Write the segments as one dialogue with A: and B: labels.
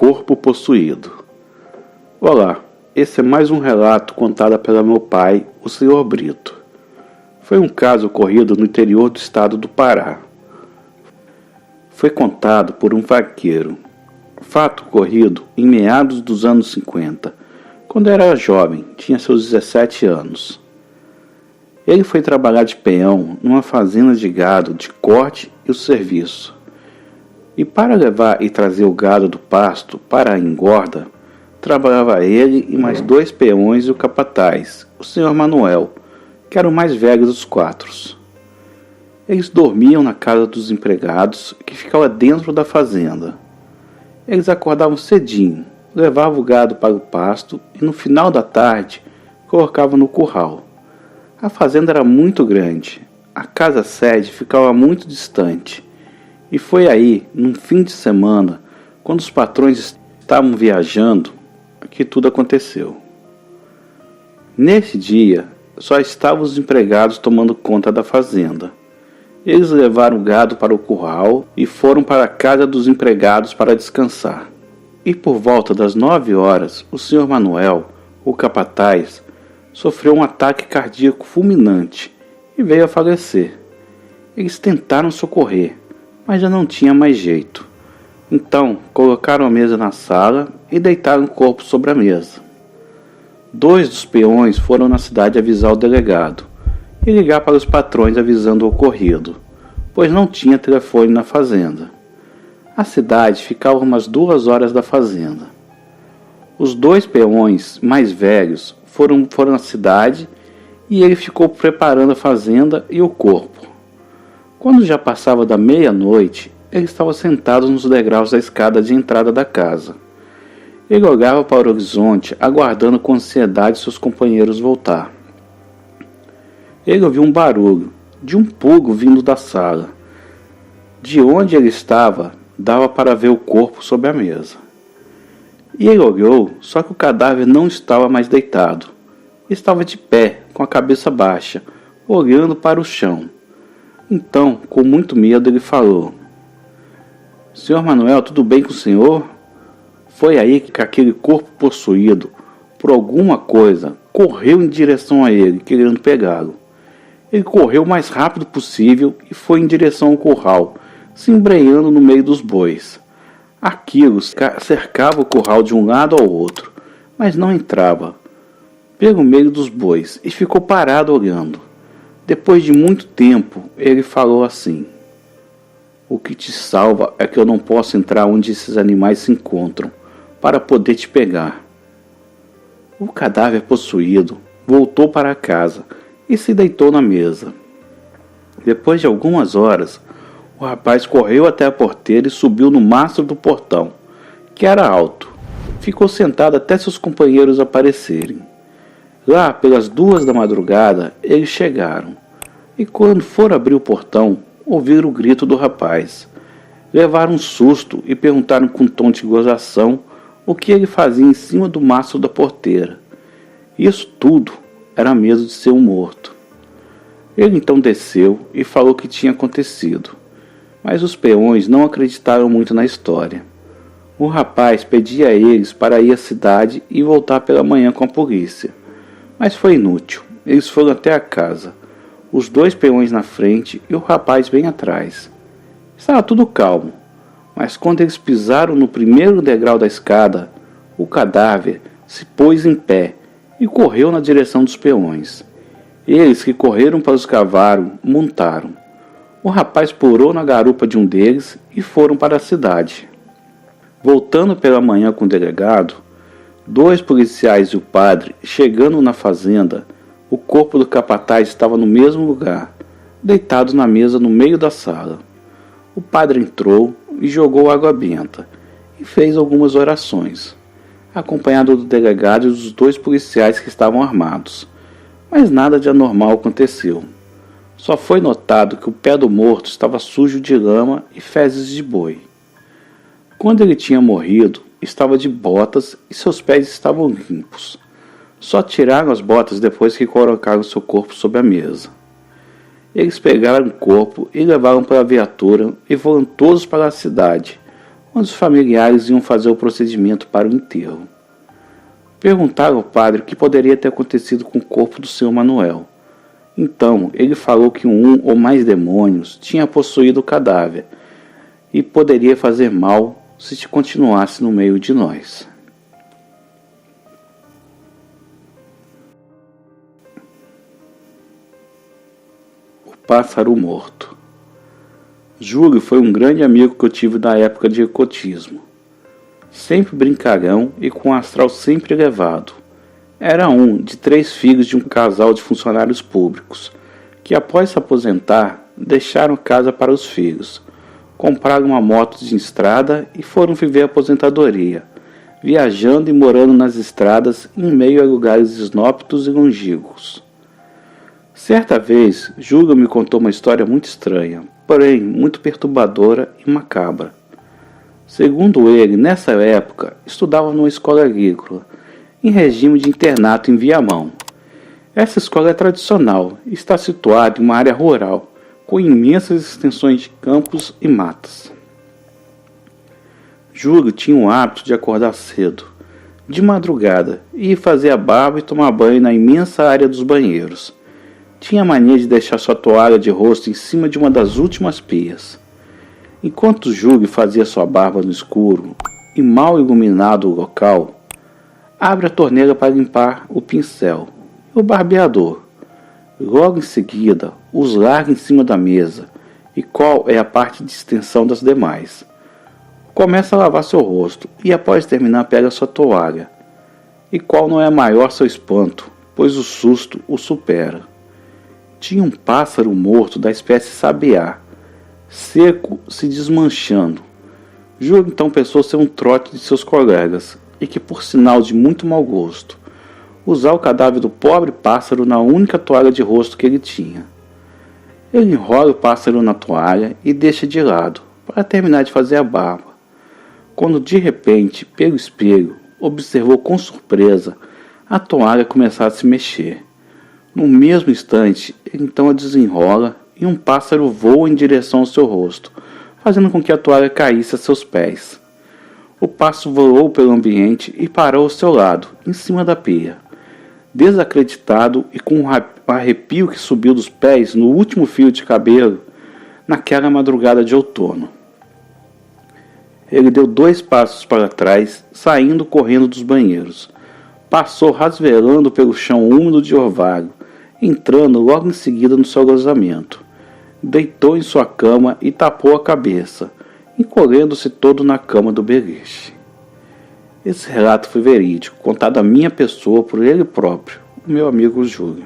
A: corpo possuído. Olá, esse é mais um relato contado pelo meu pai, o Sr. Brito. Foi um caso ocorrido no interior do estado do Pará. Foi contado por um vaqueiro. Fato ocorrido em meados dos anos 50, quando era jovem, tinha seus 17 anos. Ele foi trabalhar de peão numa fazenda de gado de corte e o serviço. E para levar e trazer o gado do pasto para a engorda, trabalhava ele e mais 2 peões e o capataz, o Sr. Manuel, que era o mais velho dos 4. Eles dormiam na casa dos empregados, que ficava dentro da fazenda. Eles acordavam cedinho, levavam o gado para o pasto e no final da tarde colocavam no curral. A fazenda era muito grande, a casa-sede ficava muito distante. E foi aí, num fim de semana, quando os patrões estavam viajando, que tudo aconteceu. Nesse dia, só estavam os empregados tomando conta da fazenda. Eles levaram o gado para o curral e foram para a casa dos empregados para descansar. E por volta das 9 horas, o Sr. Manuel, o capataz, sofreu um ataque cardíaco fulminante e veio a falecer. Eles tentaram socorrer, mas já não tinha mais jeito. Então, colocaram a mesa na sala e deitaram o corpo sobre a mesa. 2 dos peões foram na cidade avisar o delegado e ligar para os patrões avisando o ocorrido, pois não tinha telefone na fazenda. A cidade ficava umas 2 horas da fazenda. Os 2 peões mais velhos foram na cidade e ele ficou preparando a fazenda e o corpo. Quando já passava da meia-noite, ele estava sentado nos degraus da escada de entrada da casa. Ele olhava para o horizonte, aguardando com ansiedade seus companheiros voltar. Ele ouviu um barulho, de um pulgo vindo da sala. De onde ele estava, dava para ver o corpo sobre a mesa. E ele olhou, só que o cadáver não estava mais deitado. Estava de pé, com a cabeça baixa, olhando para o chão. Então, com muito medo, ele falou: "Senhor Manuel, tudo bem com o senhor?" Foi aí que aquele corpo possuído, por alguma coisa, correu em direção a ele, querendo pegá-lo. Ele correu o mais rápido possível e foi em direção ao curral, se embrenhando no meio dos bois. Aquilo cercava o curral de um lado ao outro, mas não entrava pelo meio dos bois e ficou parado olhando. Depois de muito tempo, ele falou assim: "O que te salva é que eu não posso entrar onde esses animais se encontram, para poder te pegar." O cadáver possuído voltou para casa e se deitou na mesa. Depois de algumas horas, o rapaz correu até a porteira e subiu no mastro do portão, que era alto. Ficou sentado até seus companheiros aparecerem. Lá, pelas 2 da madrugada, eles chegaram. E quando foram abrir o portão, ouviram o grito do rapaz. Levaram um susto e perguntaram com um tom de gozação o que ele fazia em cima do mastro da porteira. Isso tudo era medo de ser um morto. Ele então desceu e falou o que tinha acontecido. Mas os peões não acreditaram muito na história. O rapaz pedia a eles para ir à cidade e voltar pela manhã com a polícia. Mas foi inútil. Eles foram até a casa. Os 2 peões na frente e o rapaz bem atrás. Estava tudo calmo, mas quando eles pisaram no primeiro degrau da escada, o cadáver se pôs em pé e correu na direção dos peões. Eles que correram para os cavalos, montaram. O rapaz pulou na garupa de um deles e foram para a cidade. Voltando pela manhã com o delegado, 2 policiais e o padre, chegando na fazenda, o corpo do capataz estava no mesmo lugar, deitado na mesa no meio da sala. O padre entrou e jogou água benta e fez algumas orações, acompanhado do delegado e dos 2 policiais que estavam armados. Mas nada de anormal aconteceu. Só foi notado que o pé do morto estava sujo de lama e fezes de boi. Quando ele tinha morrido, estava de botas e seus pés estavam limpos. Só tiraram as botas depois que colocaram seu corpo sobre a mesa. Eles pegaram o corpo e levaram para a viatura e foram todos para a cidade, onde os familiares iam fazer o procedimento para o enterro. Perguntaram ao padre o que poderia ter acontecido com o corpo do Sr. Manuel. Então, ele falou que um ou mais demônios tinha possuído o cadáver e poderia fazer mal se continuasse no meio de nós. O pássaro morto. Júlio foi um grande amigo que eu tive na época de ecotismo. Sempre brincalhão e com o astral sempre elevado. Era um de 3 filhos de um casal de funcionários públicos, que após se aposentar, deixaram casa para os filhos, compraram uma moto de estrada e foram viver a aposentadoria, viajando e morando nas estradas em meio a lugares inóspitos e longínquos. Certa vez, Júlio me contou uma história muito estranha, porém muito perturbadora e macabra. Segundo ele, nessa época, estudava numa escola agrícola, em regime de internato em Viamão. Essa escola é tradicional e está situada em uma área rural, com imensas extensões de campos e matas. Júlio tinha o hábito de acordar cedo, de madrugada, e ir fazer a barba e tomar banho na imensa área dos banheiros. Tinha a mania de deixar sua toalha de rosto em cima de uma das últimas pias. Enquanto Júlio fazia sua barba no escuro e mal iluminado o local, abre a torneira para limpar o pincel e o barbeador. Logo em seguida, os larga em cima da mesa, e qual é a parte de extensão das demais. Começa a lavar seu rosto e após terminar pega sua toalha. E qual não é maior seu espanto, pois o susto o supera. Tinha um pássaro morto da espécie sabiá, seco, se desmanchando. Júlio então pensou ser um trote de seus colegas, e que por sinal de muito mau gosto, usar o cadáver do pobre pássaro na única toalha de rosto que ele tinha. Ele enrola o pássaro na toalha e deixa de lado, para terminar de fazer a barba, quando de repente, pelo espelho, observou com surpresa a toalha começar a se mexer. No mesmo instante, ele então a desenrola e um pássaro voa em direção ao seu rosto, fazendo com que a toalha caísse a seus pés. O pássaro voou pelo ambiente e parou ao seu lado, em cima da pia. Desacreditado e com um arrepio que subiu dos pés no último fio de cabelo, naquela madrugada de outono. Ele deu 2 passos para trás, saindo correndo dos banheiros. Passou rasvelando pelo chão úmido de orvalho, entrando logo em seguida no seu alojamento. Deitou em sua cama e tapou a cabeça, encolhendo-se todo na cama do beliche. Esse relato foi verídico, contado à minha pessoa por ele próprio, o meu amigo Júlio.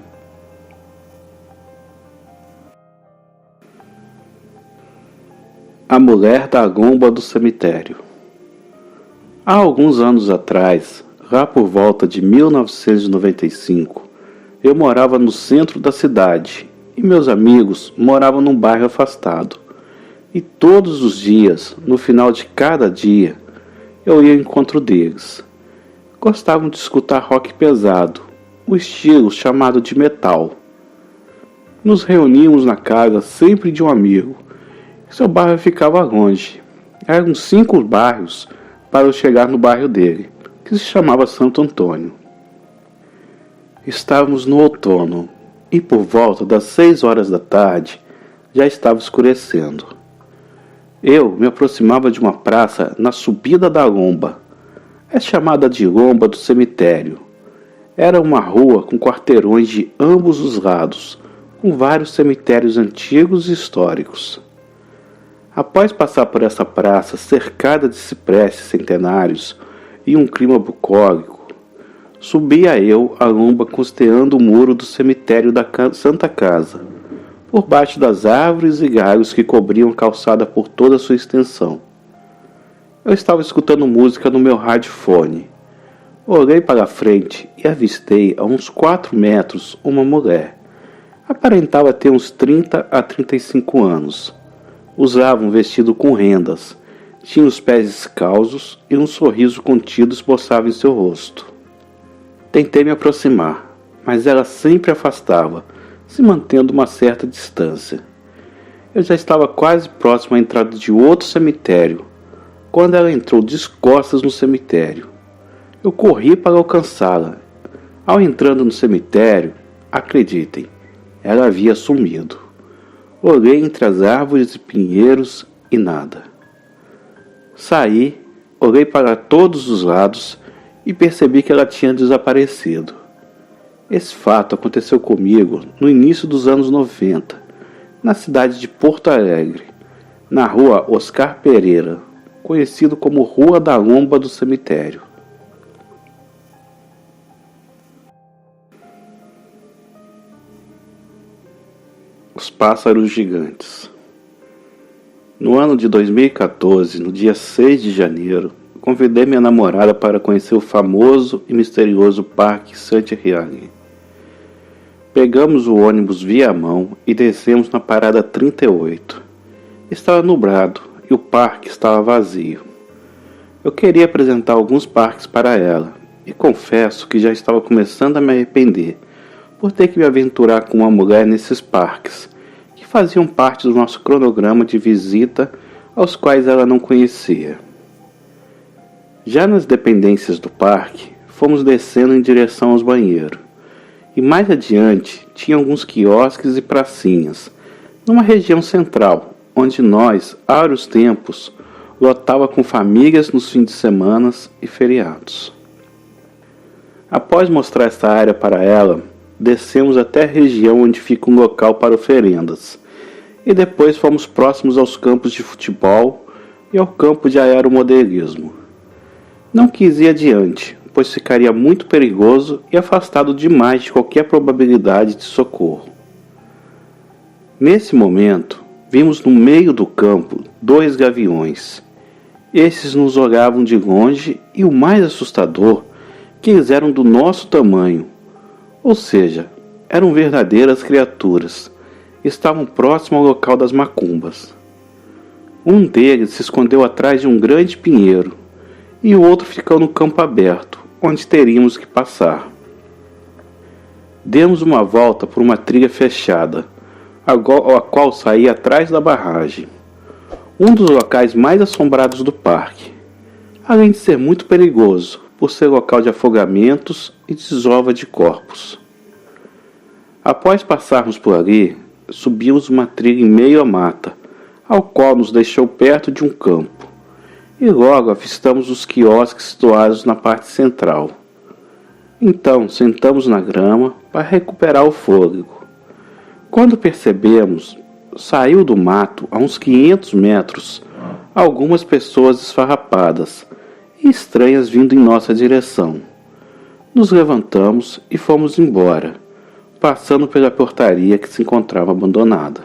A: A mulher da gomba do cemitério. Há alguns anos atrás, lá por volta de 1995, eu morava no centro da cidade e meus amigos moravam num bairro afastado. E todos os dias, no final de cada dia, eu ia ao encontro deles. Gostavam de escutar rock pesado, o estilo chamado de metal. Nos reuníamos na casa sempre de um amigo. Seu bairro ficava longe. Eram 5 bairros para eu chegar no bairro dele, que se chamava Santo Antônio. Estávamos no outono, e por volta das 6 horas da tarde já estava escurecendo. Eu me aproximava de uma praça na subida da lomba. É chamada de lomba do cemitério. Era uma rua com quarteirões de ambos os lados, com vários cemitérios antigos e históricos. Após passar por essa praça cercada de cipresses centenários e um clima bucólico, subia eu a lomba costeando o muro do cemitério da Santa Casa, por baixo das árvores e galhos que cobriam a calçada por toda a sua extensão. Eu estava escutando música no meu radiofone. Olhei para a frente e avistei a uns 4 metros uma mulher. Aparentava ter uns 30 a 35 anos. Usava um vestido com rendas, tinha os pés descalços e um sorriso contido esboçava em seu rosto. Tentei me aproximar, mas ela sempre afastava, se mantendo uma certa distância. Eu já estava quase próximo à entrada de outro cemitério, quando ela entrou de costas no cemitério. Eu corri para alcançá-la. Ao entrando no cemitério, acreditem, ela havia sumido. Olhei entre as árvores e pinheiros e nada. Saí, olhei para todos os lados e percebi que ela tinha desaparecido. Esse fato aconteceu comigo no início dos anos 90, na cidade de Porto Alegre, na rua Oscar Pereira, conhecido como Rua da Lomba do Cemitério. Os pássaros gigantes. No ano de 2014, no dia 6 de janeiro, convidei minha namorada para conhecer o famoso e misterioso Parque Saint-Henri. Pegamos o ônibus Viamão e descemos na parada 38. Estava nublado e o parque estava vazio. Eu queria apresentar alguns parques para ela e confesso que já estava começando a me arrepender por ter que me aventurar com uma mulher nesses parques, que faziam parte do nosso cronograma de visita aos quais ela não conhecia. Já nas dependências do parque, fomos descendo em direção aos banheiros, e mais adiante tinha alguns quiosques e pracinhas, numa região central, onde nós, há vários tempos, lotava com famílias nos fins de semana e feriados. Após mostrar esta área para ela, descemos até a região onde fica um local para oferendas, e depois fomos próximos aos campos de futebol e ao campo de aeromodelismo. Não quis ir adiante, pois ficaria muito perigoso e afastado demais de qualquer probabilidade de socorro. Nesse momento, vimos no meio do campo 2 gaviões. Esses nos olhavam de longe e o mais assustador, que eles eram do nosso tamanho. Ou seja, eram verdadeiras criaturas. Estavam próximo ao local das macumbas. Um deles se escondeu atrás de um grande pinheiro e o outro ficou no campo aberto, onde teríamos que passar. Demos uma volta por uma trilha fechada, a qual saía atrás da barragem, um dos locais mais assombrados do parque, além de ser muito perigoso, por ser local de afogamentos e desova de corpos. Após passarmos por ali, subimos uma trilha em meio à mata, ao qual nos deixou perto de um campo, e logo avistamos os quiosques situados na parte central. Então sentamos na grama para recuperar o fôlego. Quando percebemos, saiu do mato a uns 500 metros algumas pessoas esfarrapadas e estranhas vindo em nossa direção. Nos levantamos e fomos embora, passando pela portaria que se encontrava abandonada.